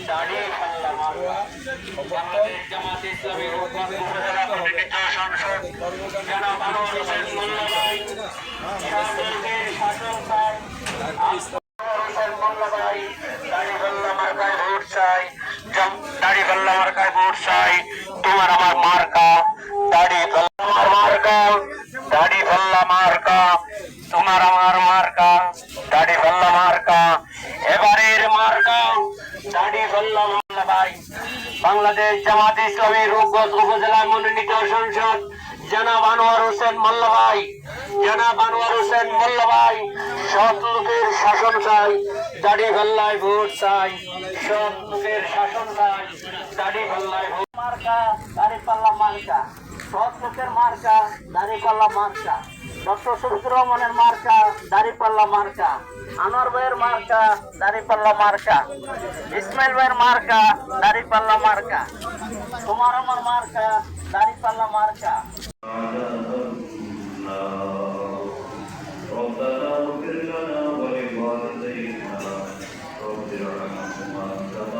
দাড়ি পাল্লা মার্কা বাংলাদেশ জামাত ইসলামী রূপগঞ্জ উপজেলা মনোনীত সংসদ জনাব আনোয়ার হোসেন মোল্লা ভাই শাসকের শাসন চাই আনোয়ার হোসেন মোল্লা ভাই দাড়ি পাল্লা মার্কায় ভোট চাই দাড়ি পাল্লা মার্কায় ভোট চাই তোমার আমার মার্কা দাড়ি পাল্লা আমার মার্কা দাড়ি পাল্লা মার্কা তোমার আমার মার্কা দাড়ি পাল্লা মার্কা এবারের মার্কা দাড়ি পাল্লা মোল্লা ভাই বাংলাদেশ জামাত ইসলামী রূপগঞ্জ উপজেলা মনোনীত সংসদ জনাব আনোয়ার হোসেন মোল্লা ভাই জনাব আনোয়ার হোসেন মোল্লা ভাই সৎ লোকের শাসন চাই দাড়ি পাল্লায় ভোট চাই সৎ লোকের শাসন চাই দাড়ি পাল্লায় ভোট মার্কা দাড়ি পাল্লা মার্কা সৎ লোকের মার্কা দাড়ি পাল্লা মার্কা ডক্টর শফিকুর রহমানের মার্কা দাড়ি পাল্লা মার্কা আনোয়ার ভাইয়ের মার্কা দাড়ি পাল্লা মার্কা ইসমাইল ভাইয়ের মার্কা দাড়ি পাল্লা মার্কা তোমার আমার মার্কা দাড়ি পাল্লা মার্কা ربنا اغفر لنا ولوالدينا رب ارحمهما كما